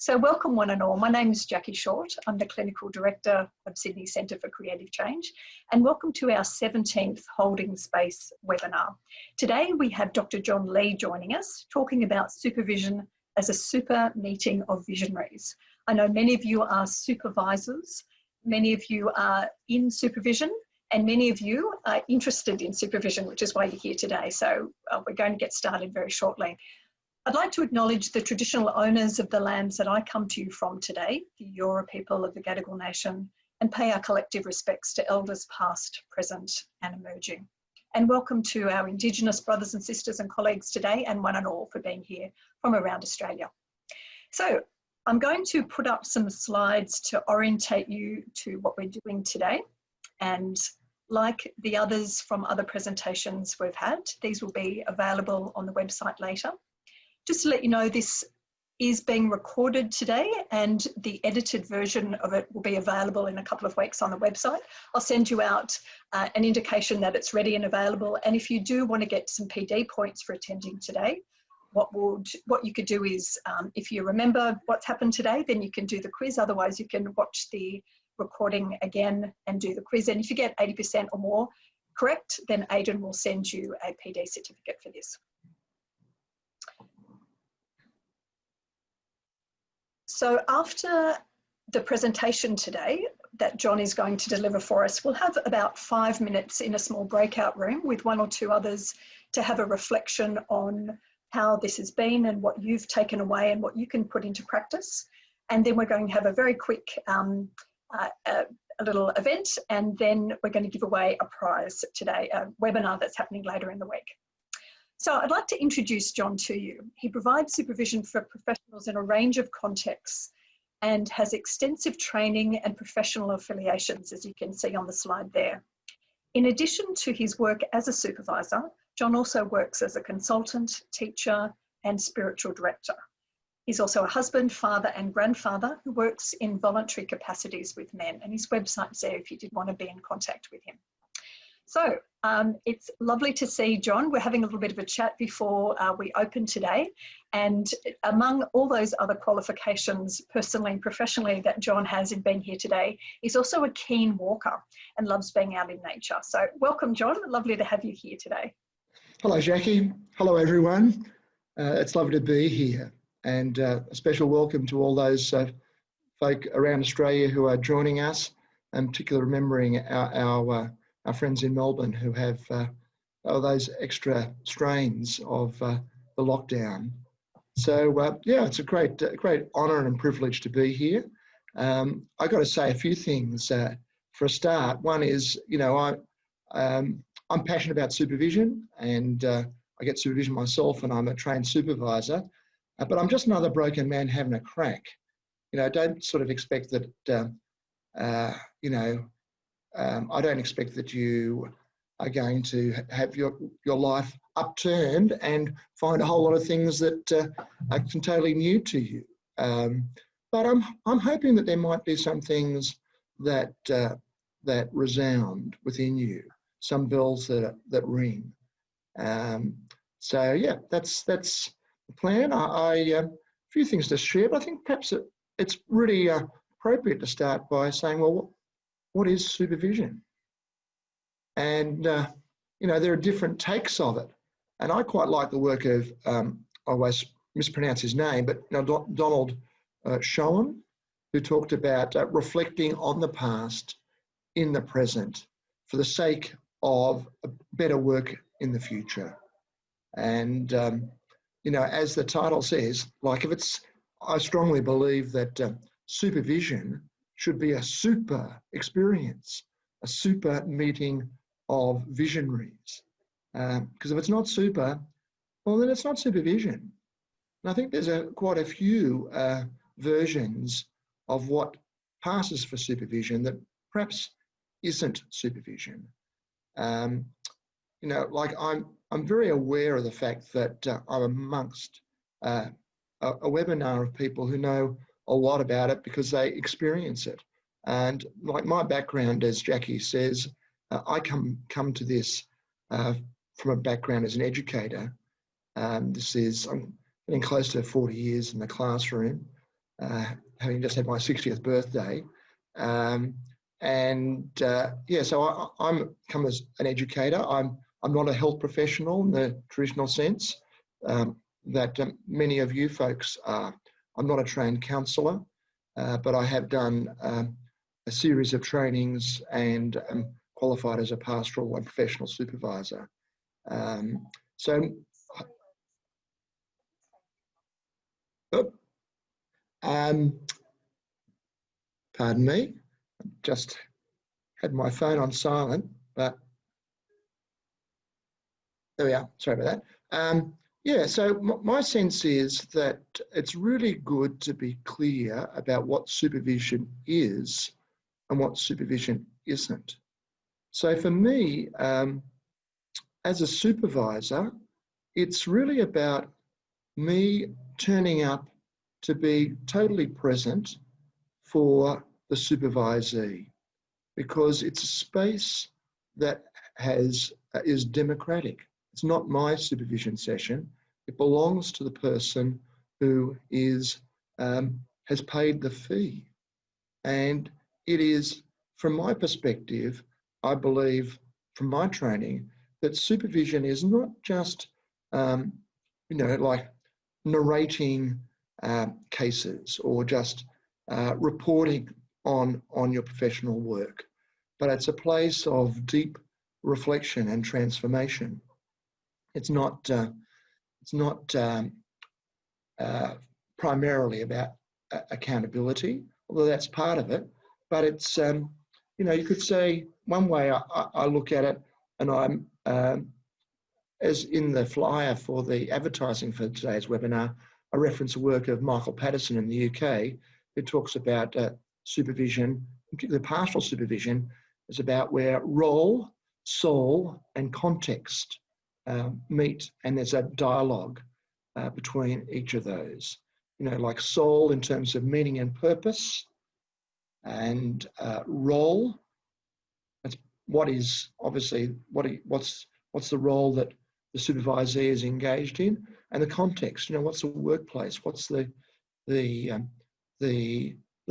So welcome one and all. My name is Jackie Short. I'm the Clinical Director of Sydney Centre for Creative Change, and welcome to our 17th Holding Space webinar. Today we have Dr. John Lee joining us, talking about supervision as a super meeting of visionaries. I know many of you are supervisors, many of you are in supervision, and many of you are interested in supervision, which is why you're here today. So we're going to get started very shortly. I'd like to acknowledge the traditional owners of the lands that I come to you from today, the Eora people of the Gadigal Nation, and pay our collective respects to elders past, present and emerging. And welcome to our Indigenous brothers and sisters and colleagues today, and one and all for being here from around Australia. So I'm going to put up some slides to orientate you to what we're doing today. And like the others from other presentations we've had, these will be available on the website later. Just to let you know, this is being recorded today and the edited version of it will be available in a couple of weeks on the website. I'll send you out an indication that it's ready and available. And if you do want to get some PD points for attending today, what you could do is, if you remember what's happened today, then you can do the quiz. Otherwise, you can watch the recording again and do the quiz. And if you get 80% or more correct, then Aidan will send you a PD certificate for this. So after the presentation today that John is going to deliver for us, we'll have about 5 minutes in a small breakout room with one or two others to have a reflection on how this has been and what you've taken away and what you can put into practice. And then we're going to have a very quick a little event, and then we're going to give away a prize today, a webinar that's happening later in the week. So I'd like to introduce John to you. He provides supervision for professionals in a range of contexts and has extensive training and professional affiliations, as you can see on the slide there. In addition to his work as a supervisor, John also works as a consultant, teacher, and spiritual director. He's also a husband, father, and grandfather who works in voluntary capacities with men, and his website's there if you did want to be in contact with him. So it's lovely to see John. We're having a little bit of a chat before we open today. And among all those other qualifications, personally and professionally, that John has in being here today, he's also a keen walker and loves being out in nature. So welcome, John. Lovely to have you here today. Hello, Jackie. Hello, everyone. It's lovely to be here. And a special welcome to all those folk around Australia who are joining us, and particularly remembering our friends in Melbourne who have those extra strains of the lockdown. So yeah, it's a great honour and privilege to be here. I got to say a few things for a start. One is, you know, I'm passionate about supervision, and I get supervision myself, and I'm a trained supervisor. But I'm just another broken man having a crack. You know, don't sort of expect that. You know. I don't expect that you are going to have your life upturned and find a whole lot of things that are totally new to you. But I'm hoping that there might be some things that that resound within you, some bells that ring. So yeah, that's the plan. A few things to share, but I think perhaps it's really appropriate to start by saying, well, what is supervision? And, you know, there are different takes of it. And I quite like the work of, I always mispronounce his name, but you know, Donald Schoen, who talked about reflecting on the past in the present for the sake of a better work in the future. And, you know, as the title says, like I strongly believe that supervision should be a super experience, a super meeting of visionaries. Because if it's not super, well, then it's not supervision. And I think there's quite a few versions of what passes for supervision that perhaps isn't supervision. You know, like I'm very aware of the fact that I'm amongst a webinar of people who know a lot about it because they experience it. And like my background, as Jackie says, I come to this from a background as an educator. I'm getting close to 40 years in the classroom. having just had my 60th birthday. Yeah, so I'm come as an educator. I'm not a health professional in the traditional sense that many of you folks are. I'm not a trained counsellor, but I have done a series of trainings and qualified as a pastoral and professional supervisor. So, pardon me, just had my phone on silent, but there we are. Sorry about that. Yeah, so my sense is that it's really good to be clear about what supervision is and what supervision isn't. So for me, as a supervisor, it's really about me turning up to be totally present for the supervisee, because it's a space that is democratic. It's not my supervision session. It belongs to the person who has paid the fee. And it is, from my perspective, I believe from my training, that supervision is not just, like narrating cases or just reporting on your professional work, but it's a place of deep reflection and transformation. It's not primarily about accountability, although that's part of it, but it's, you could say one way I look at it, and I'm, as in the flyer for the advertising for today's webinar, I reference a work of Michael Paterson in the UK, who talks about supervision, particularly pastoral supervision, is about where role, soul, and context meet, and there's a dialogue between each of those. Like soul in terms of meaning and purpose, and role. That's what is obviously what's the role that the supervisee is engaged in, and the context. What's the workplace? What's the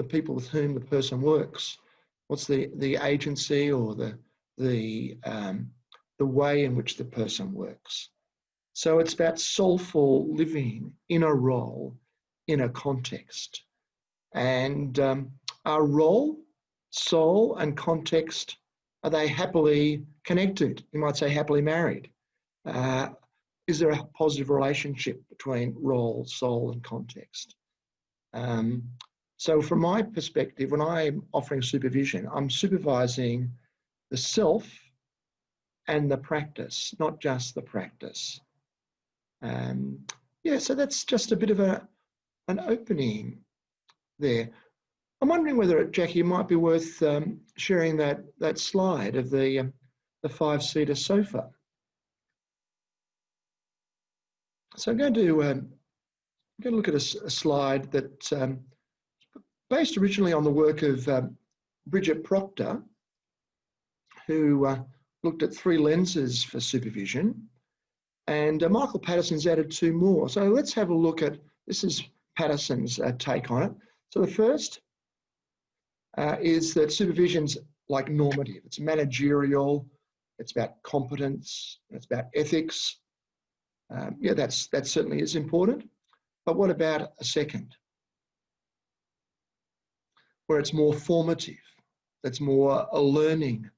people with whom the person works? What's the agency or the way in which the person works? So it's about soulful living in a role, in a context. And our role, soul, and context, are they happily connected? You might say happily married. Is there a positive relationship between role, soul, and context? So from my perspective, when I'm offering supervision, I'm supervising the self and the practice, not just the practice. Yeah, so that's just a bit of an opening there. I'm wondering whether, Jackie, it might be worth sharing that slide of the 5-seater sofa. So I'm going to look at a slide that's based originally on the work of Bridget Proctor, who looked at 3 lenses for supervision, and Michael Paterson's added 2 more. So let's have a look at, this is Paterson's take on it. So the first is that supervision's like normative. It's managerial, it's about competence, it's about ethics. Yeah, that certainly is important. But what about a second, where it's more formative, that's more a learning,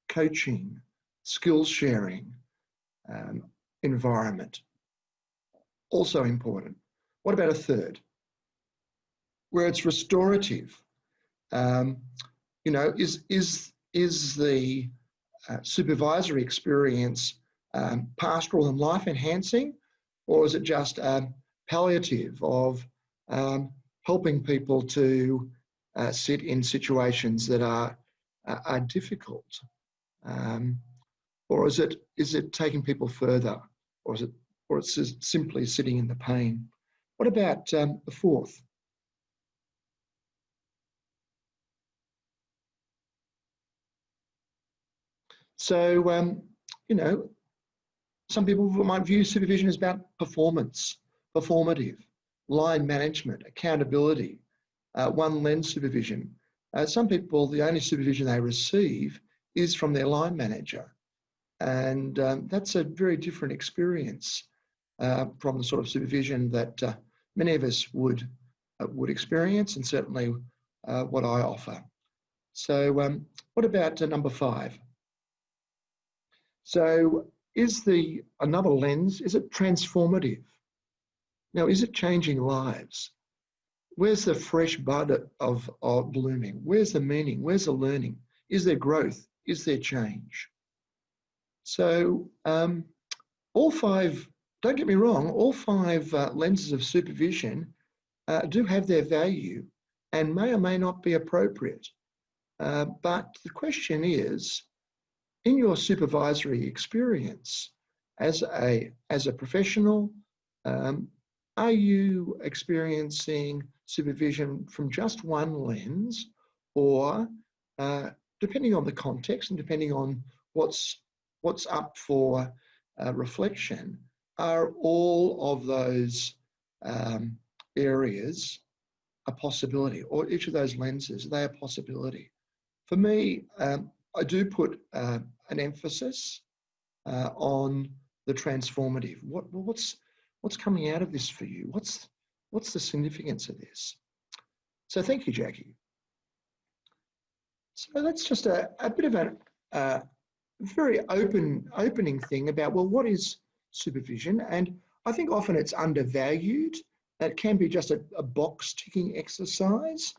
coaching, skills sharing environment? Also important. What about a third, where it's restorative? Is the supervisory experience pastoral and life enhancing, or is it just palliative of helping people to sit in situations that are difficult? Or is it taking people further, or it's just simply sitting in the pain? What about the fourth? So, some people might view supervision as about performance, performative, line management, accountability, one lens supervision. Some people, the only supervision they receive is from their line manager. And that's a very different experience from the sort of supervision that many of us would experience, and certainly what I offer. So what about number 5? So is another lens, is it transformative? Now, is it changing lives? Where's the fresh bud of blooming? Where's the meaning? Where's the learning? Is there growth? Is there change? So all 5, don't get me wrong, all 5 lenses of supervision do have their value and may or may not be appropriate. But the question is, in your supervisory experience as a professional, are you experiencing supervision from just one lens, or depending on the context and depending on what's up for reflection, are all of those areas a possibility, or each of those lenses, are they a possibility? For me, I do put an emphasis on the transformative. What's coming out of this for you? What's the significance of this? So thank you, Jackie. So that's just a bit of a very opening thing about, well, what is supervision? And I think often it's undervalued. It can be just a box ticking exercise,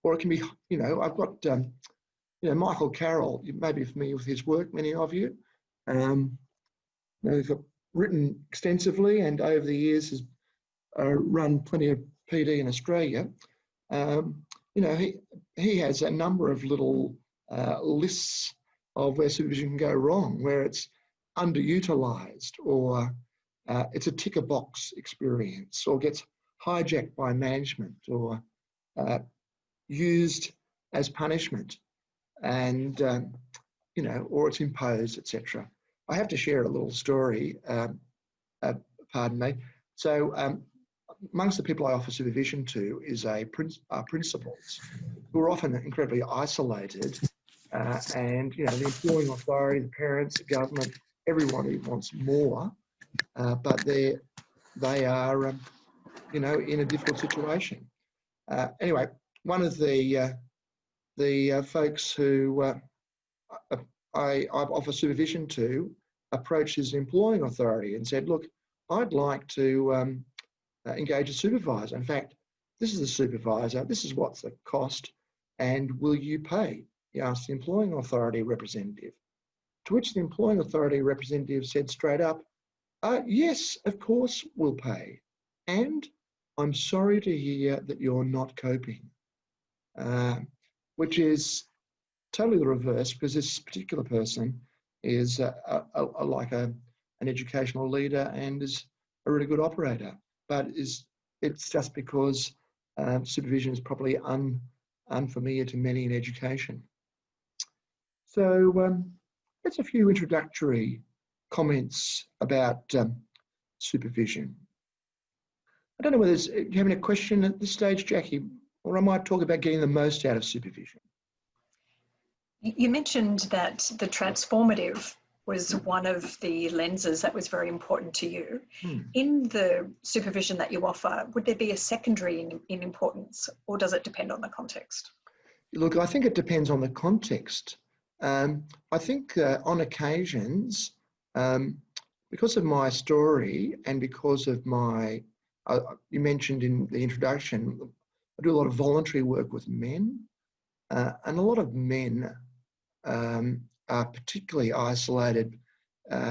or it can be, I've got, Michael Carroll, you may be familiar with his work, many of you. He's written extensively and over the years has run plenty of PD in Australia. He has a number of little lists of where supervision can go wrong, where it's underutilised, or it's a ticker box experience, or gets hijacked by management, or used as punishment, and or it's imposed, etc. I have to share a little story. Pardon me. So amongst the people I offer supervision to is principals who are often incredibly isolated, and the employing authority, the parents, the government, everybody wants more, but they are in a difficult situation. Anyway, one of the folks who I offer supervision to approached his employing authority and said, look, I'd like to engage a supervisor. In fact, this is the supervisor, this is what's the cost, and will you pay? He asked the employing authority representative. To which the employing authority representative said straight up, yes, of course we'll pay. And I'm sorry to hear that you're not coping, which is totally the reverse, because this particular person is like an educational leader and is a really good operator, but it's just because supervision is probably unfamiliar to many in education. So that's a few introductory comments about supervision. I don't know whether you have any question at this stage, Jackie, or I might talk about getting the most out of supervision. You mentioned that the transformative was one of the lenses that was very important to you. In the supervision that you offer, would there be a secondary in importance, or does it depend on the context? Look, I think it depends on the context. I think on occasions, because of my story and because of my, you mentioned in the introduction, I do a lot of voluntary work with men, and a lot of men are particularly isolated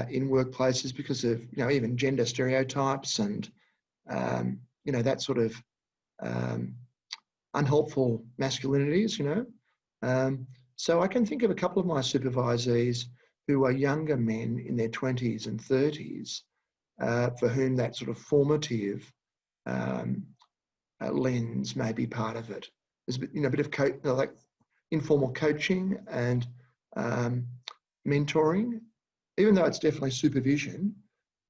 in workplaces because of, even gender stereotypes and, that sort of unhelpful masculinities, So I can think of a couple of my supervisees who are younger men in their 20s and 30s, for whom that sort of formative lens may be part of it. There's a bit of like informal coaching and mentoring, even though it's definitely supervision,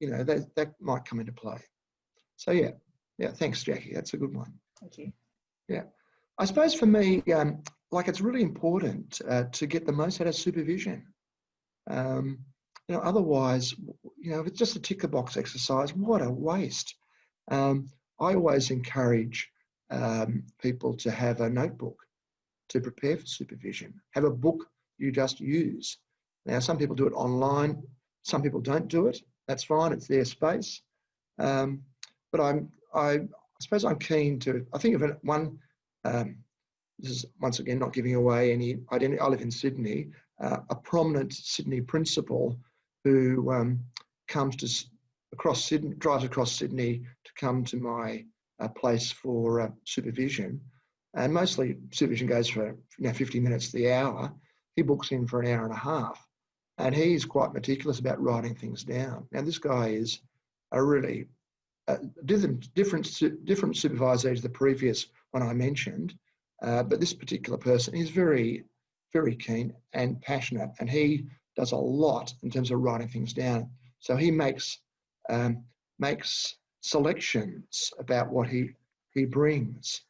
that might come into play. So yeah, thanks, Jackie. That's a good one. Thank you. Yeah, I suppose for me, like it's really important to get the most out of supervision. You know, otherwise, you know, if it's just a tick the box exercise, what a waste. I always encourage people to have a notebook to prepare for supervision. Have a book you just use. Now, some people do it online. Some people don't do it. That's fine. It's their space. But I suppose I'm keen to. I think of one. This is once again not giving away any identity. I live in Sydney. A prominent Sydney principal who drives across Sydney to come to my place for supervision, and mostly supervision goes for 50 minutes to the hour. He books in for an hour and a half, and he's quite meticulous about writing things down. Now this guy is a really different supervisor to the previous one I mentioned, but this particular person is very, very keen and passionate, and he does a lot in terms of writing things down. So he makes selections about what he brings,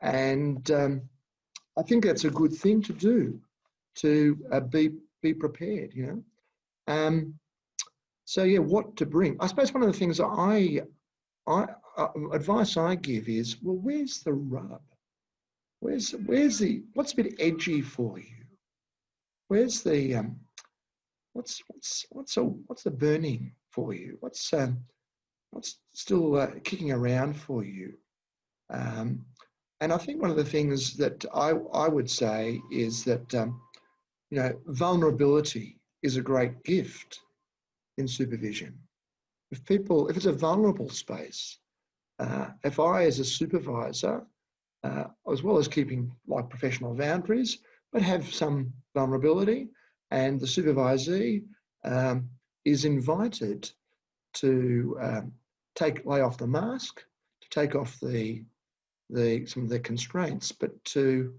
and I think that's a good thing to do, to be prepared. You know, so yeah, what to bring? I suppose one of the things that advice I give is, well, where's the rub? What's a bit edgy for you? Where's the what's the burning for you? What's still kicking around for you? And I think one of the things that I would say is that you know, vulnerability is a great gift in supervision. If it's a vulnerable space, if I as a supervisor, as well as keeping like professional boundaries, but have some vulnerability, and the supervisee is invited to lay off the mask, to take off some of the constraints, but to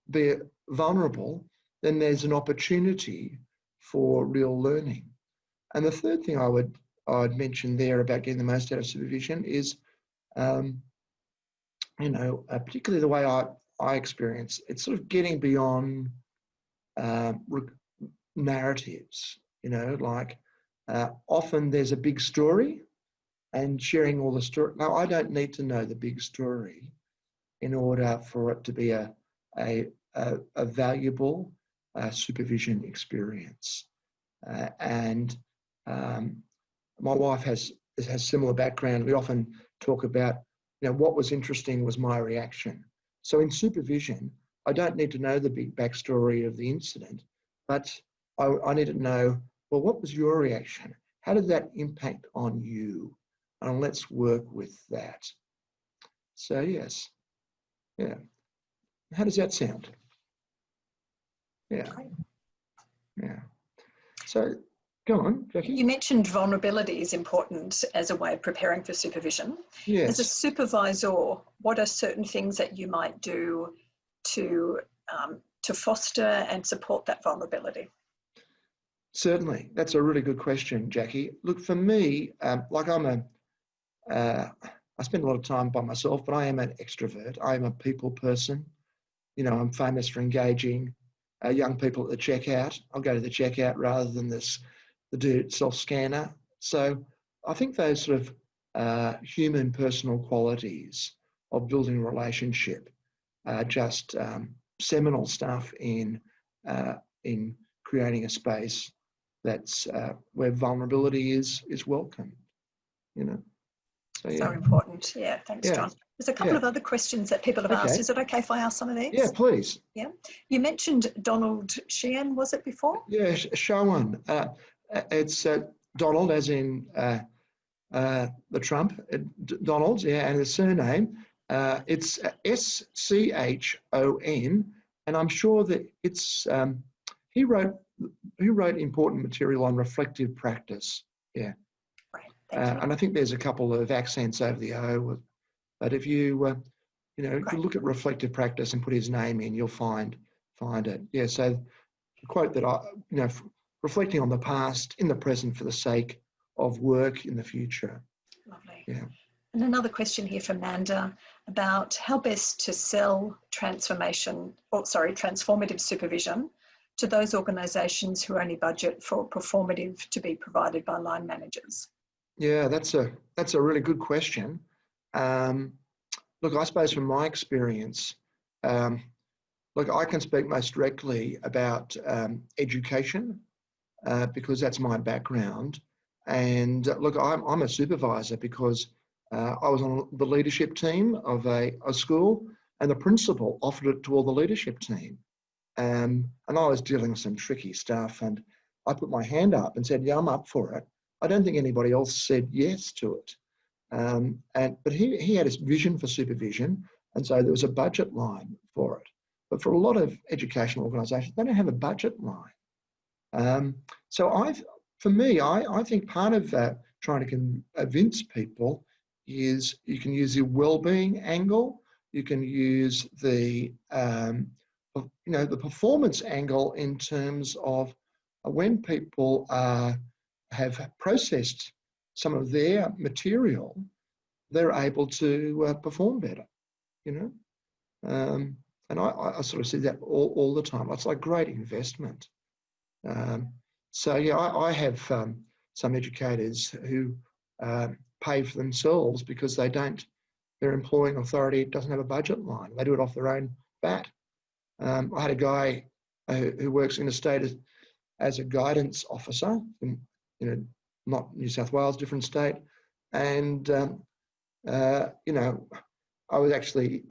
be vulnerable, then there's an opportunity for real learning. And the third thing I'd mention there about getting the most out of supervision is, you know, particularly the way I experience, it's sort of getting beyond narratives. You know, like often there's a big story, and sharing all the story. Now, I don't need to know the big story in order for it to be a valuable supervision experience. And my wife has similar background. We often talk about, you know, what was interesting was my reaction. So in supervision, I don't need to know the big backstory of the incident, but I need to know, well, what was your reaction? How did that impact on you? And let's work with that. So yes, yeah. How does that sound? Yeah, yeah. So go on, Jackie. You mentioned vulnerability is important as a way of preparing for supervision. Yes. As a supervisor, what are certain things that you might do to foster and support that vulnerability? Certainly, that's a really good question, Jackie. Look, for me, like I spend a lot of time by myself, but I am an extrovert. I am a people person. You know, I'm famous for engaging young people at the checkout. I'll go to the checkout rather than the self-scanner. So I think those sort of human personal qualities of building a relationship are just seminal stuff in creating a space that's where vulnerability is welcome. You know. So important. Yeah, thanks, John. There's a couple of other questions that people have asked. Is it okay if I ask some of these? Yeah, please. Yeah. You mentioned Donald Sheehan, was it before? Yeah, Shawan. It's Donald, as in the Trump, Donald, yeah, and his surname. It's Schon, and I'm sure that it's, he wrote important material on reflective practice. Yeah. And I think there's a couple of accents over the O, but if you, you know, if you look at reflective practice and put his name in, you'll find it. Yeah. So the quote that you know, reflecting on the past in the present for the sake of work in the future. Lovely. Yeah. And another question here from Manda. about how best to sell transformative supervision to those organisations who only budget for performative to be provided by line managers? Yeah, that's a really good question. Look, I suppose from my experience, look, I can speak most directly about education because that's my background. And look, I'm a supervisor because I was on the leadership team of a school, and the principal offered it to all the leadership team. And I was dealing with some tricky stuff, and I put my hand up and said, yeah, I'm up for it. I don't think anybody else said yes to it. But he had his vision for supervision, and so there was a budget line for it. But for a lot of educational organisations, they don't have a budget line. So for me, I think part of trying to convince people is you can use the well-being angle, you can use the the performance angle in terms of when people have processed some of their material, they're able to perform better, and I sort of see that all the time. It's like great investment. So yeah, I have some educators who pay for themselves because their employing authority doesn't have a budget line. They do it off their own bat. I had a guy who works in a state as a guidance officer, in, not New South Wales, different state, and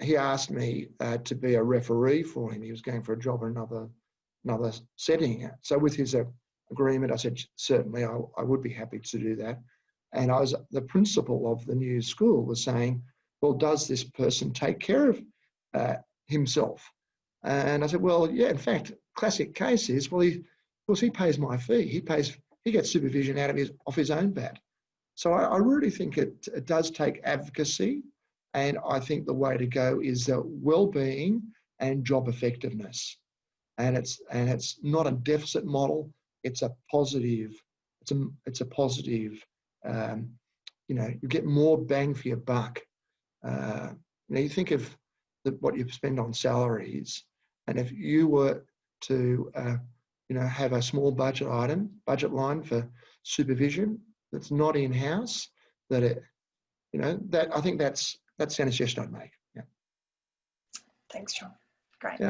he asked me to be a referee for him. He was going for a job in another setting. So with his agreement, I said, certainly I would be happy to do that. And the principal of the new school was saying, well, does this person take care of himself? And I said, well, yeah, in fact, classic case is, well, of course, he pays my fee. He gets supervision off his own bat. So I really think it does take advocacy, and I think the way to go is well-being and job effectiveness. And it's not a deficit model. It's a positive. It's a positive. You get more bang for your buck. You think of what you spend on salaries, and if you were to have a small budget line for supervision that's not in-house, that I think that's a suggestion I'd make. Yeah. Thanks, John. Great.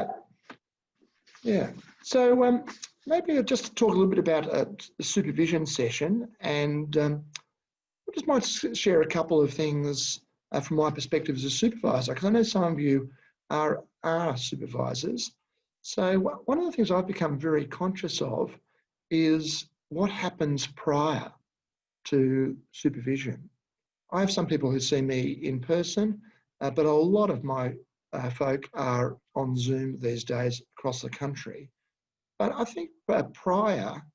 Yeah. So maybe I'll just talk a little bit about a supervision session, and I just might share a couple of things from my perspective as a supervisor, because I know some of you are supervisors. So one of the things I've become very conscious of is what happens prior to supervision. I have some people who see me in person, but a lot of my folk are on Zoom these days across the country. But I think prior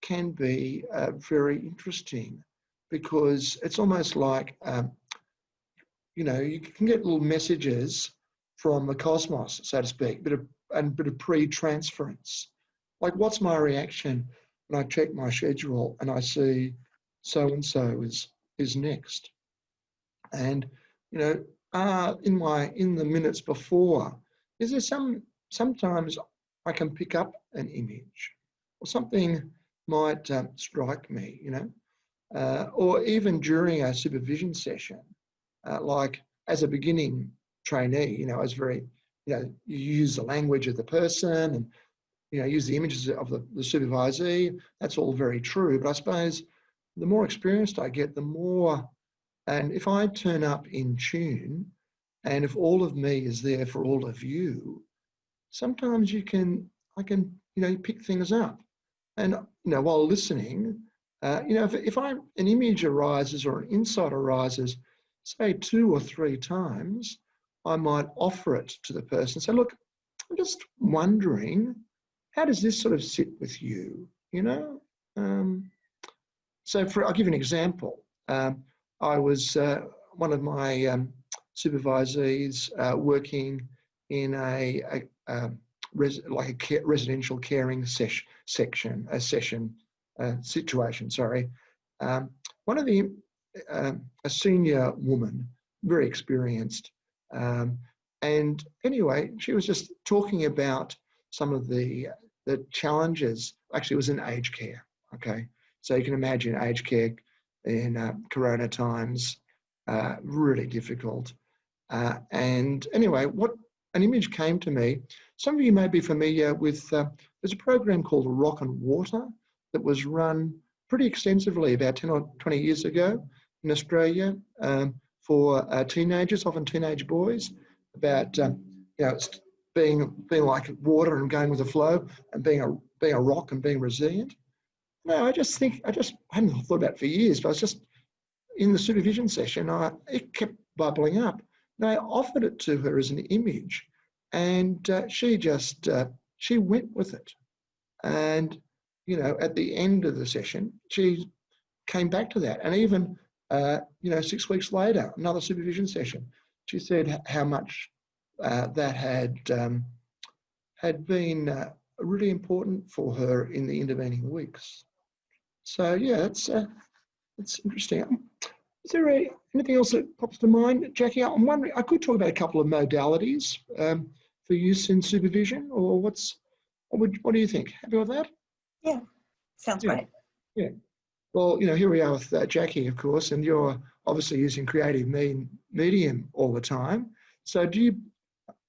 can be very interesting, because it's almost like, you can get little messages from the cosmos, so to speak, bit of pre-transference. Like, what's my reaction when I check my schedule and I see so-and-so is next? And, in the minutes before, is there sometimes I can pick up an image, or something might strike me, or even during a supervision session, like as a beginning trainee, I was very, you use the language of the person and, use the images of the supervisee. That's all very true. But I suppose the more experienced I get, the more, and if I turn up in tune, and if all of me is there for all of you, sometimes I can, pick things up. And, while listening, if an image arises or an insight arises, say 2 or 3 times, I might offer it to the person. So, look, I'm just wondering, how does this sort of sit with you? So I'll give you an example. I was one of my supervisees working in a residential caring situation. One of a senior woman, very experienced, And anyway, she was just talking about some of the challenges. Actually, it was in aged care. Okay, so you can imagine aged care in Corona times, really difficult. And anyway, what an image came to me. Some of you may be familiar with, there's a program called Rock and Water that was run pretty extensively about 10 or 20 years ago in Australia for teenagers, often teenage boys, about being like water and going with the flow and being a rock and being resilient. No, I hadn't thought about it for years, but I was just in the supervision session, it kept bubbling up. And I offered it to her as an image, and she went with it. And, at the end of the session, she came back to that. And even, 6 weeks later, another supervision session, she said how much that had been really important for her in the intervening weeks. So, yeah, it's interesting. Is there anything else that pops to mind, Jackie? I'm wondering, I could talk about a couple of modalities for use in supervision, or what do you think? Happy with that? Yeah, sounds great. Yeah. Well, here we are with Jackie, of course, and you're obviously using creative medium all the time. So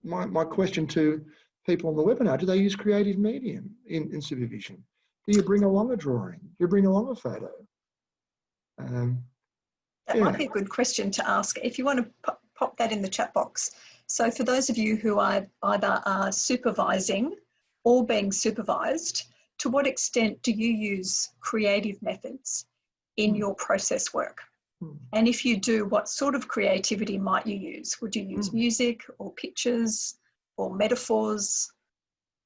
my question to people on the webinar, do they use creative medium in supervision? Do you bring along a drawing? Do you bring along a photo? That might be a good question to ask. If you want to pop that in the chat box. So for those of you who either are supervising or being supervised, to what extent do you use creative methods in your process work? And if you do, what sort of creativity might you use? Would you use music or pictures or metaphors?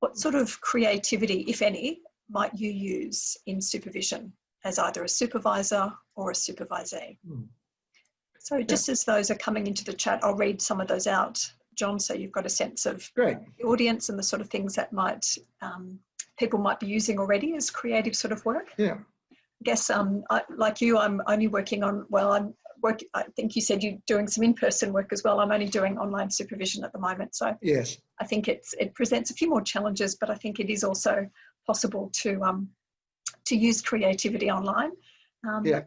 What sort of creativity, if any, might you use in supervision as either a supervisor or a supervisee? So just as those are coming into the chat, I'll read some of those out, John, so you've got a sense of the audience and the sort of things that people might be using already as creative sort of work. Yeah. I guess like you, I'm only working on, I think you said you're doing some in-person work as well. I'm only doing online supervision at the moment. So yes, I think it presents a few more challenges, but I think it is also possible to use creativity online. I've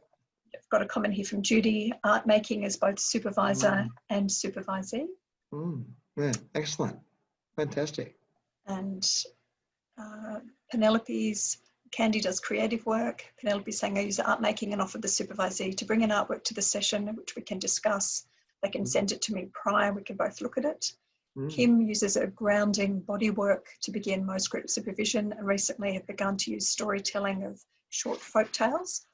got a comment here from Judy, art making as both supervisor and supervisee. Yeah, excellent. Fantastic. And Penelope's, Candy does creative work. Penelope's saying I use art making and offer the supervisee to bring an artwork to the session, which we can discuss. They can send it to me prior, we can both look at it. Kim uses a grounding body work to begin most group supervision and recently have begun to use storytelling of short folk tales.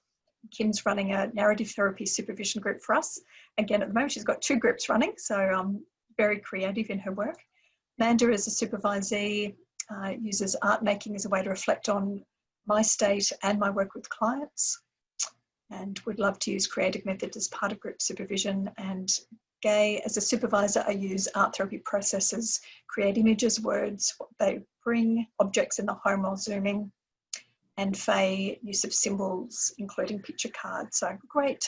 Kim's running a narrative therapy supervision group for us. Again, at the moment, she's got 2 groups running, so very creative in her work. Amanda, as a supervisee, uses art making as a way to reflect on my state and my work with clients, and would love to use creative methods as part of group supervision. And Gay, as a supervisor, I use art therapy processes, create images, words, what they bring, objects in the home while zooming. And Faye, use of symbols, including picture cards. So great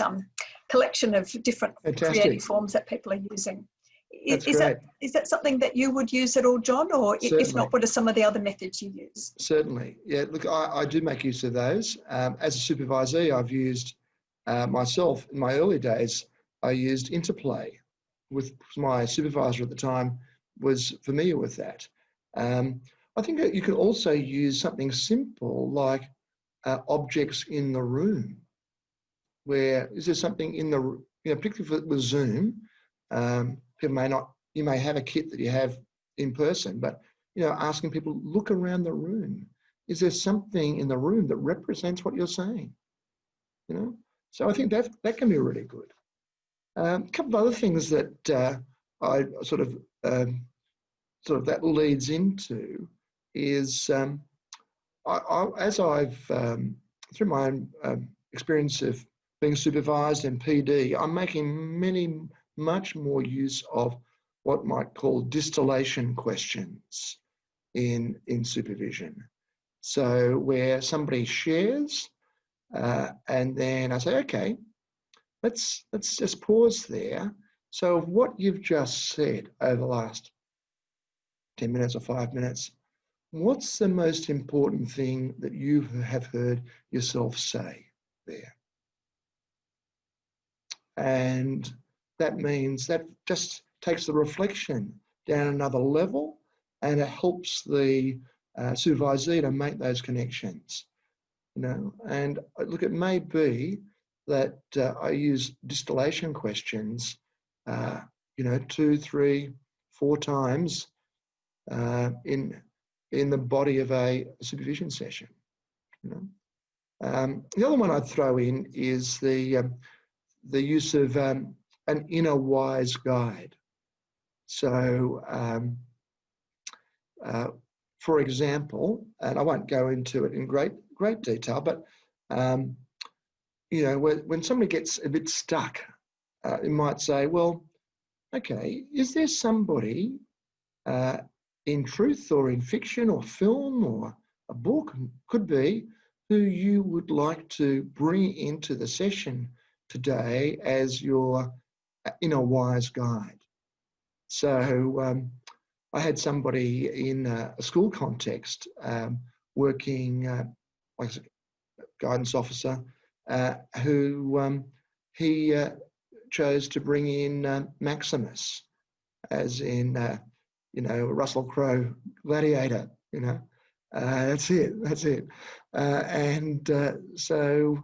collection of different creative forms that people are using. Is that something that you would use at all, John? Or Certainly. If not, what are some of the other methods you use? Certainly. Yeah, look, I do make use of those. As a supervisee, I've used myself, in my early days, I used interplay with my supervisor at the time, was familiar with that. I think that you can also use something simple like objects in the room. Where is there something in the, particularly with Zoom, you may have a kit that you have in person, but asking people, look around the room. Is there something in the room that represents what you're saying? So I think that can be really good. A couple of other things that I sort of that leads into is as I've through my own experience of being supervised in PD, I'm making much more use of what might call distillation questions in supervision. So where somebody shares, and then I say, okay, let's just pause there So of what you've just said over the last 10 minutes or 5 minutes, what's the most important thing that you have heard yourself say there? And that means that just takes the reflection down another level, and it helps the supervisee to make those connections. And look, it may be that I use distillation questions, 2, 3, 4 times in the body of a supervision session. The other one I'd throw in is the use of an inner wise guide. So, for example, and I won't go into it in great detail, but when somebody gets a bit stuck, it might say, well, okay, is there somebody in truth or in fiction or film or a book, could be, who you would like to bring into the session today as your inner wise guide? So I had somebody in a school context working like a guidance officer who he chose to bring in Maximus, as in Russell Crowe Gladiator. That's it. So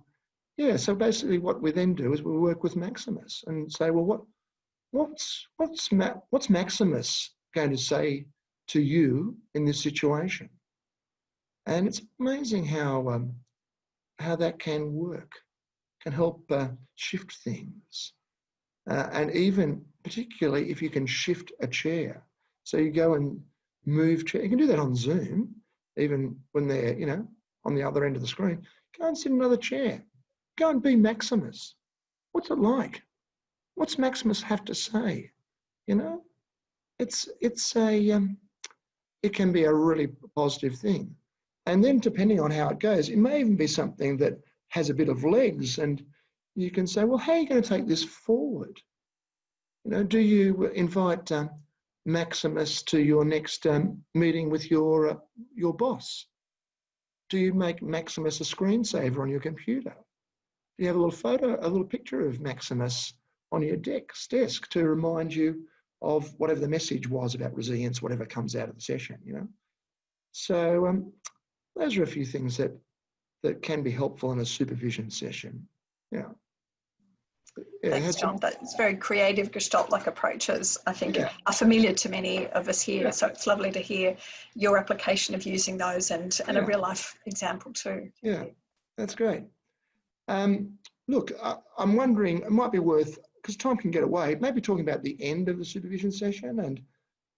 basically, what we then do is we work with Maximus and say, well, what's Maximus going to say to you in this situation? And it's amazing how that can work, can help shift things. And even particularly if you can shift a chair. So you go and move chair. You can do that on Zoom, even when they're, on the other end of the screen. Go and sit in another chair. Go and be Maximus. What's it like? What's Maximus have to say? It can be a really positive thing. And then depending on how it goes, it may even be something that has a bit of legs, and you can say, well, how are you going to take this forward? Do you invite Maximus to your next meeting with your boss? Do you make Maximus a screensaver on your computer? Do you have a little picture of Maximus on your desk to remind you of whatever the message was about resilience, whatever comes out of the session, So those are a few things that can be helpful in a supervision session. Yeah. Thanks, John. That's very creative Gestalt-like approaches, I think, are familiar to many of us here. So it's lovely to hear your application of using those and a real life example too. Yeah, that's great. Look, I'm wondering, it might be worth, because time can get away, maybe talking about the end of the supervision session and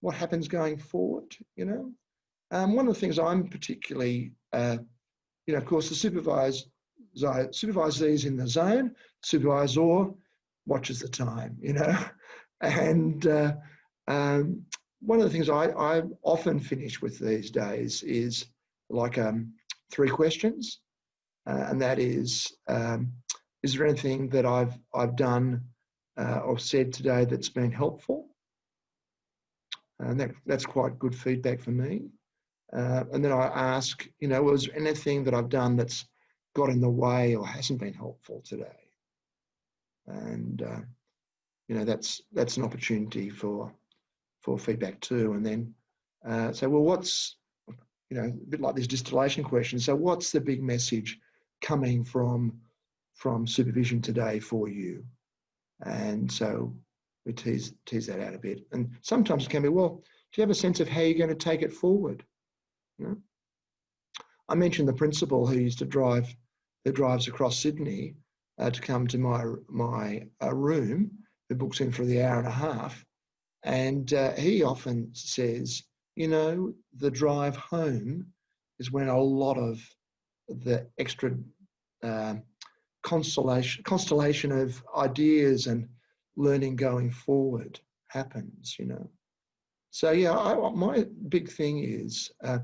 what happens going forward, One of the things I'm particularly, of course, the supervisee's in the zone, supervisor watches the time, And one of the things I often finish with these days is like 3 questions, and that is there anything that I've done or said today that's been helpful? And that's quite good feedback for me. And then I ask, was there anything that I've done that's got in the way or hasn't been helpful today? And that's an opportunity for feedback too. And then say, well, what's a bit like this distillation question. So what's the big message coming from supervision today for you? And so we tease that out a bit. And sometimes it can be, well, do you have a sense of how you're going to take it forward? I mentioned the principal who used to drives across Sydney to come to my room, who books in for the hour and a half. And he often says, the drive home is when a lot of the extra constellation of ideas and learning going forward happens, So my big thing is of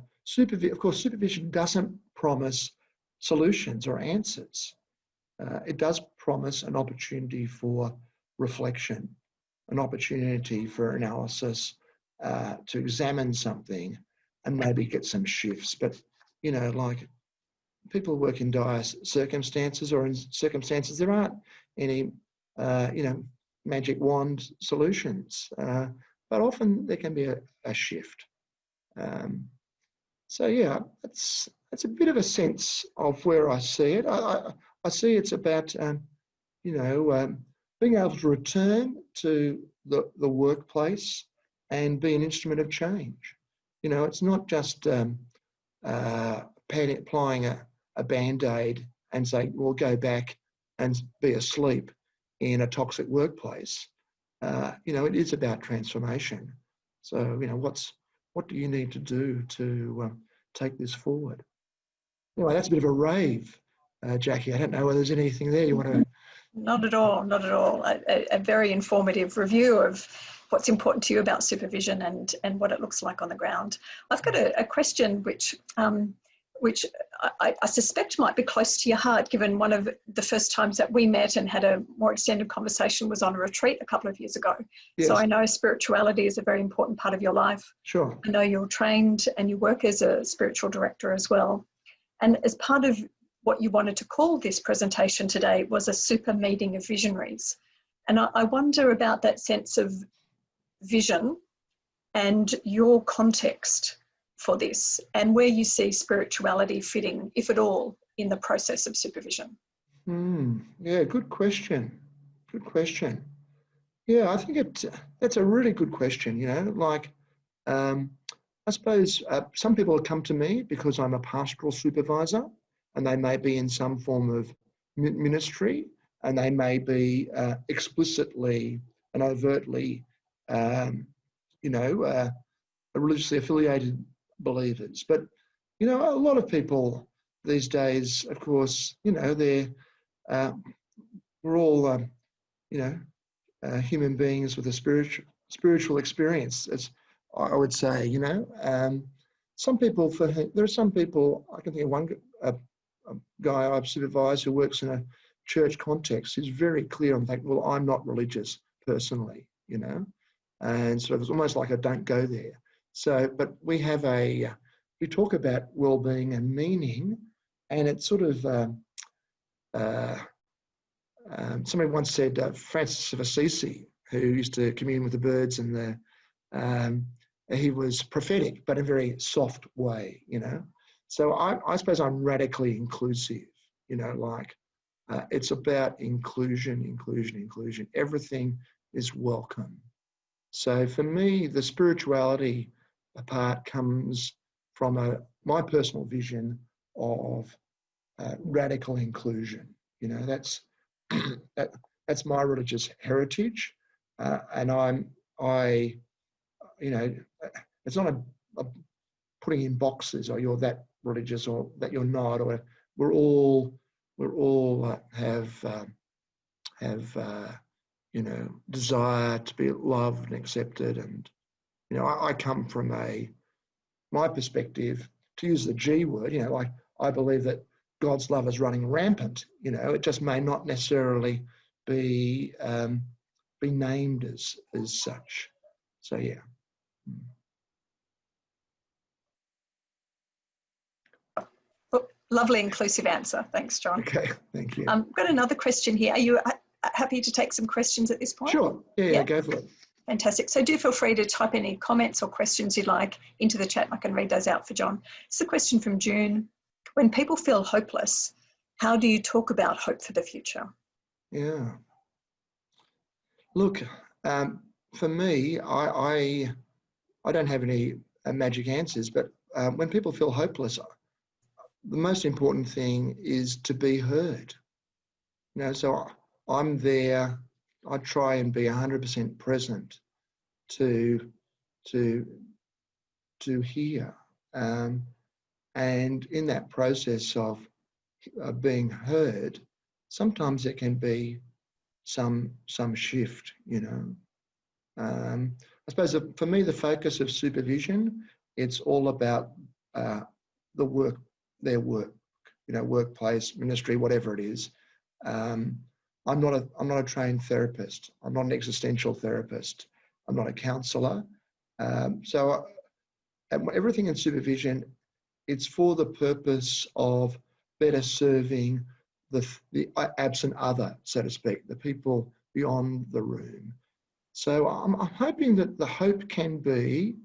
course, supervision doesn't promise solutions or answers. It does promise an opportunity for reflection. an opportunity for analysis to examine something and maybe get some shifts. But, like people work in dire circumstances, or in circumstances there aren't any, magic wand solutions. But often there can be a shift. So yeah, it's a bit of a sense of where I see it. I see it's about being able to return to the workplace and be an instrument of change. It's not just applying a band-aid and say, well, go back and be asleep in a toxic workplace. It is about transformation. So, what do you need to do to take this forward? Anyway, that's a bit of a rave, Jackie. I don't know whether there's anything there you want to... Not at all, not at all. A very informative review of what's important to you about supervision and what it looks like on the ground. I've got a question which I suspect might be close to your heart, given one of the first times that we met and had a more extended conversation was on a retreat a couple of years ago. Yes. So I know spirituality is a very important part of your life. Sure. I know you're trained and you work as a spiritual director as well. And as part of what you wanted to call this presentation today was a super meeting of visionaries. And I wonder about that sense of vision and your context for this, and where you see spirituality fitting, if at all, in the process of supervision. Yeah, good question. Good question. Yeah, I think that's a really good question. I suppose some people come to me because I'm a pastoral supervisor, and they may be in some form of ministry, and they may be explicitly and overtly, religiously affiliated believers. But, a lot of people these days, of course, we're all, human beings with a spiritual experience, as I would say, some people, there are some people, I can think of one a guy I've supervised who works in a church context who's very clear on the fact, well, I'm not religious personally, and sort of it's almost like I don't go there. So, but we talk about well-being and meaning, and it's sort of, somebody once said, Francis of Assisi, who used to commune with the birds and he was prophetic, but in a very soft way, So I suppose I'm radically inclusive, it's about inclusion. Everything is welcome. So for me, the spirituality part comes from my personal vision of radical inclusion. That's that's my religious heritage, and it's not a putting in boxes, or you're that religious or that you're not, or we're all have desire to be loved and accepted. And I come from my perspective, to use the G word, I believe that God's love is running rampant. It just may not necessarily be named as such. So yeah. Lovely inclusive answer. Thanks, John. Okay, thank you. I've got another question here. Are you happy to take some questions at this point? Sure. Yeah, go for it. Fantastic. So do feel free to type any comments or questions you'd like into the chat. I can read those out for John. It's a question from June. When people feel hopeless, how do you talk about hope for the future? Yeah. Look, for me, I don't have any magic answers, but when people feel hopeless, the most important thing is to be heard. So I'm there. I try and be 100% present to hear, and in that process of being heard, sometimes it can be some shift. I suppose for me, the focus of supervision, it's all about their work, workplace, ministry, whatever it is. I'm not a trained therapist. I'm not an existential therapist. I'm not a counsellor. So everything in supervision, it's for the purpose of better serving the absent other, so to speak, the people beyond the room. So I'm hoping that the hope can be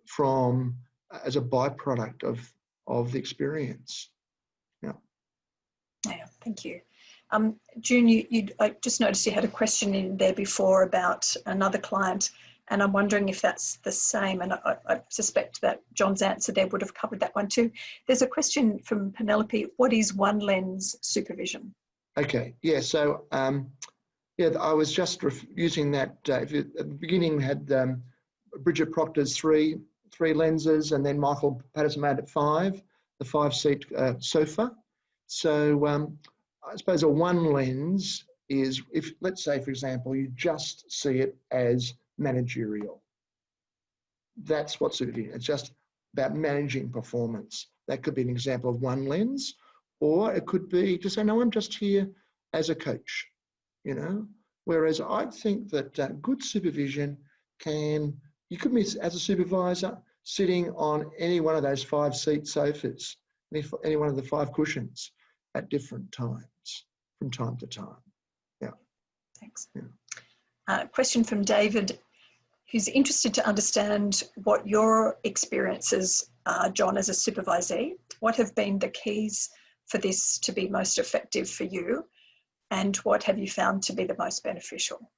from as a byproduct of the experience. Yeah, thank you. June, I just noticed you had a question in there before about another client, and I'm wondering if that's the same, and I suspect that John's answer there would have covered that one too. There's a question from Penelope: what is one lens supervision? Okay, yeah, so yeah, I was just using that, at the beginning we had Bridget Proctor's three lenses, and then Michael Paterson made it 5, the 5-seat sofa. So I suppose a one lens is, if, let's say, for example, you just see it as managerial. That's what supervision is. It's just about managing performance. That could be an example of one lens, or it could be to say, no, I'm just here as a coach, you know. Whereas I think that good supervision you could be as a supervisor sitting on any one of those 5-seat sofas, any one of the 5 cushions at different times, from time to time. Yeah. Thanks. Yeah. Question from David, who's interested to understand what your experiences are, John, as a supervisee. What have been the keys for this to be most effective for you? And what have you found to be the most beneficial?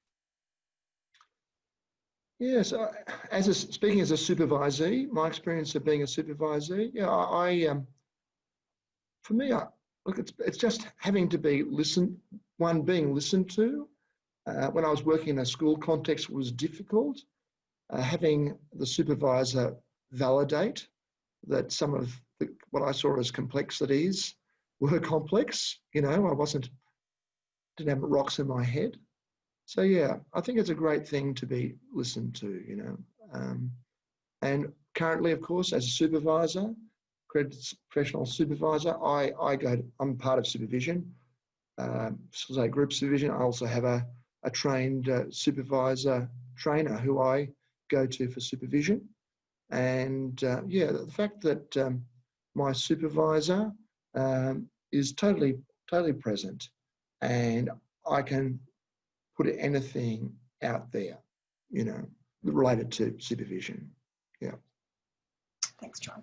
Yes, speaking as a supervisee, my experience of being a supervisee, yeah, for me, look, it's just having to be being listened to. When I was working in a school context, it was difficult. Having the supervisor validate that some of what I saw as complexities were complex. You know, didn't have rocks in my head. So yeah, I think it's a great thing to be listened to, you know. And currently, of course, as a supervisor, professional supervisor, I'm part of supervision. So a group supervision. I also have a trained supervisor trainer who I go to for supervision. And yeah, the fact that my supervisor is totally present, and I can put anything out there, you know, related to supervision. Yeah. Thanks, John.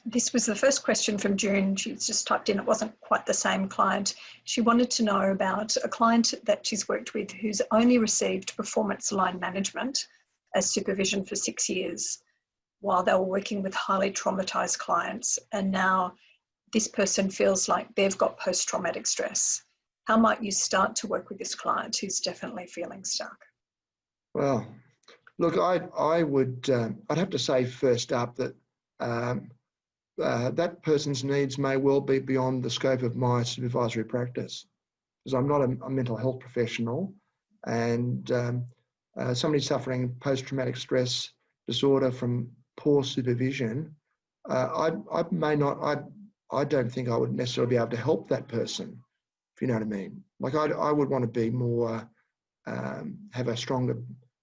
This was the first question from June. She's just typed in, it wasn't quite the same client. She wanted to know about a client that she's worked with who's only received performance line management as supervision for 6 years while they were working with highly traumatized clients. And now this person feels like they've got post-traumatic stress. How might you start to work with this client who's definitely feeling stuck? Well, look, I'd have to say first up that that person's needs may well be beyond the scope of my supervisory practice, because I'm not a mental health professional, and somebody suffering post-traumatic stress disorder from poor supervision, I don't think I would necessarily be able to help that person, if you know what I mean. Like I would want to be more, have a stronger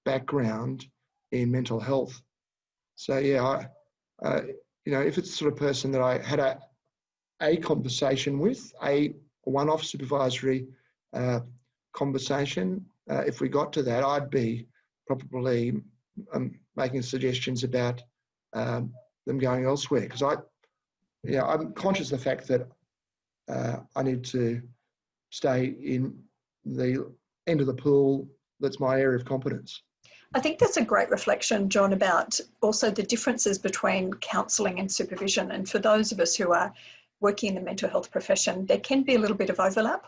background in mental health. So yeah, you know, if it's the sort of person that I had a conversation with, a one-off supervisory conversation, if we got to that, I'd be probably making suggestions about them going elsewhere, because I'm conscious of the fact that I need to stay in the end of the pool that's my area of competence. I think that's a great reflection, John, about also the differences between counselling and supervision. And for those of us who are working in the mental health profession, there can be a little bit of overlap.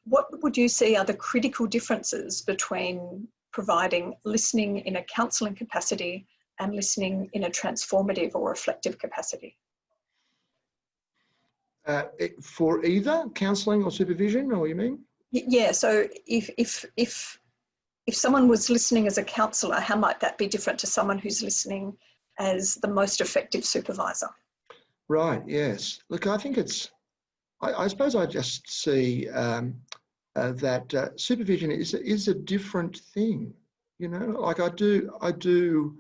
What would you see are the critical differences between providing listening in a counselling capacity and listening in a transformative or reflective capacity? For either counselling or supervision, or you mean? Yeah, so if someone was listening as a counsellor, how might that be different to someone who's listening as the most effective supervisor? Right, yes. Look, I think I suppose I just see that supervision is a different thing. You know, like I do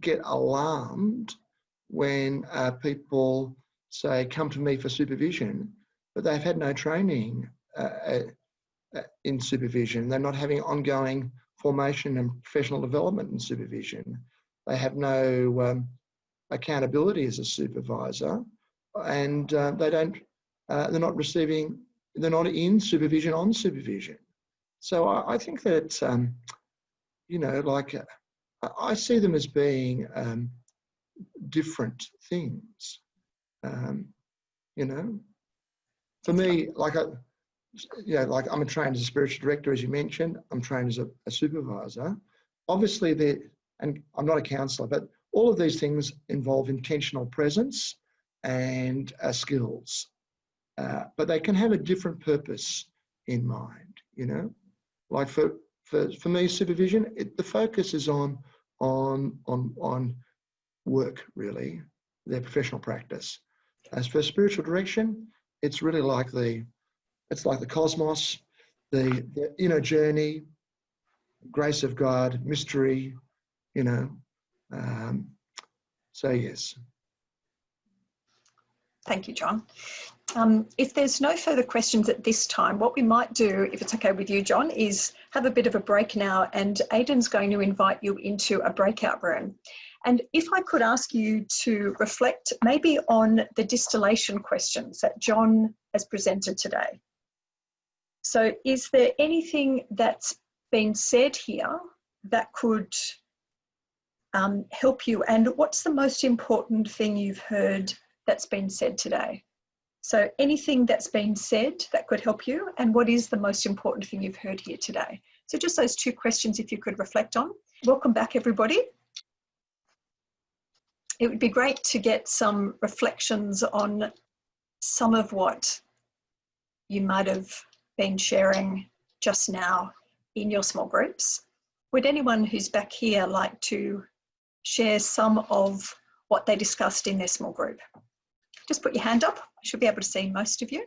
get alarmed when people say, come to me for supervision, but they've had no training in supervision. They're not having ongoing formation and professional development in supervision. They have no accountability as a supervisor, and they're not receiving, they're not in supervision on supervision. So I think that, you know, like I see them as being different things. You know, for me, like like I'm trained as a spiritual director, as you mentioned. I'm trained as a supervisor. Obviously, and I'm not a counsellor, but all of these things involve intentional presence and skills. But they can have a different purpose in mind. You know, like for me, supervision, the focus is on work, really, their professional practice. As for spiritual direction, it's really like the cosmos, the inner journey, grace of God, mystery, you know. So yes. Thank you, John. If there's no further questions at this time, what we might do, if it's okay with you, John, is have a bit of a break now, and Aidan's going to invite you into a breakout room. And if I could ask you to reflect maybe on the distillation questions that John has presented today. So is there anything that's been said here that could help you? And what's the most important thing you've heard that's been said today? So anything that's been said that could help you, and what is the most important thing you've heard here today? So just those two questions, if you could reflect on. Welcome back, everybody. It would be great to get some reflections on some of what you might have been sharing just now in your small groups. Would anyone who's back here like to share some of what they discussed in their small group? Just put your hand up. I should be able to see most of you.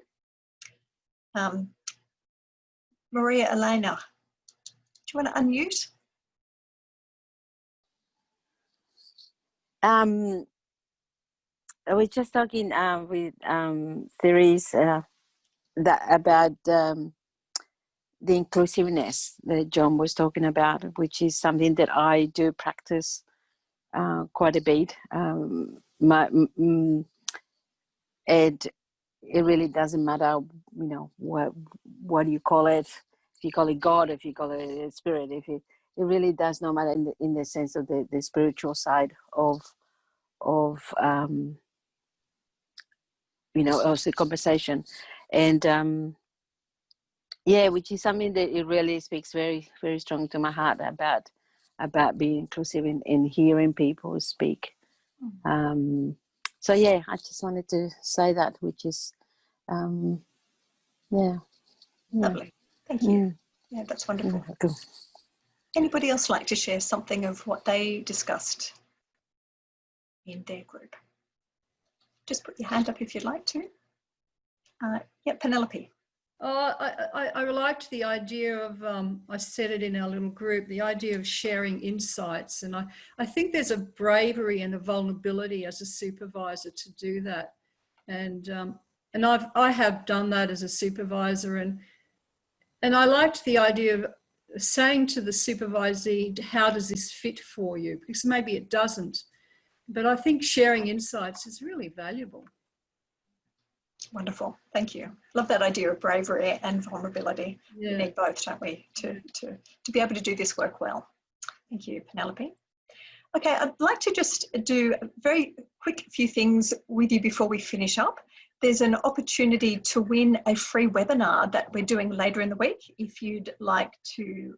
Maria Elena, do you want to unmute? I was just talking with Therese about the inclusiveness that John was talking about, which is something that I do practice quite a bit. And it really doesn't matter, you know, what do you call it? If you call it God, if you call it spirit, it really does not matter in the sense of the spiritual side of you know, also the conversation. And yeah, which is something that it really speaks very, very strong to my heart about being inclusive in hearing people speak. So yeah, I just wanted to say that, which is yeah. Lovely. Thank you. Yeah, that's wonderful. Cool. Anybody else like to share something of what they discussed in their group? Just put your hand up if you'd like to. Yeah, Penelope. I liked the idea of, I said it in our little group, the idea of sharing insights. And I think there's a bravery and a vulnerability as a supervisor to do that. And I have done that as a supervisor. And I liked the idea of saying to the supervisee, how does this fit for you? Because maybe it doesn't. But I think sharing insights is really valuable. Wonderful. Thank you. Love that idea of bravery and vulnerability. Yeah. We need both, don't we, to be able to do this work well. Thank you, Penelope. Okay, I'd like to just do a very quick few things with you before we finish up. There's an opportunity to win a free webinar that we're doing later in the week if you'd like to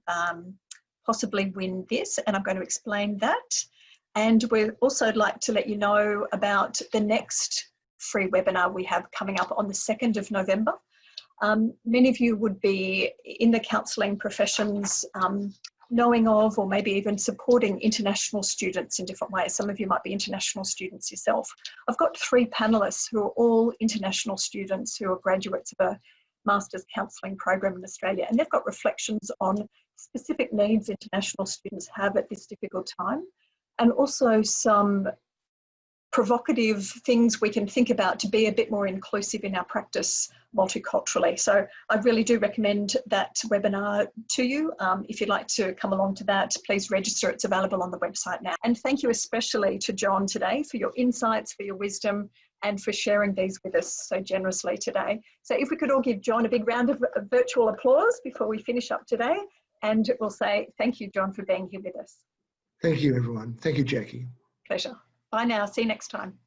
possibly win this, and I'm going to explain that. And we'd also like to let you know about the next free webinar we have coming up on the 2nd of November. Many of you would be in the counselling professions knowing of or maybe even supporting international students in different ways. Some of you might be international students yourself. I've got 3 panellists who are all international students who are graduates of a Master's Counselling program in Australia, and they've got reflections on specific needs international students have at this difficult time, and also some provocative things we can think about to be a bit more inclusive in our practice multiculturally. So I really do recommend that webinar to you. If you'd like to come along to that, please register. It's available on the website now. And thank you especially to John today for your insights, for your wisdom, and for sharing these with us so generously today. So if we could all give John a big round of virtual applause before we finish up today, and we'll say thank you, John, for being here with us. Thank you, everyone. Thank you, Jackie. Pleasure. Bye now. See you next time.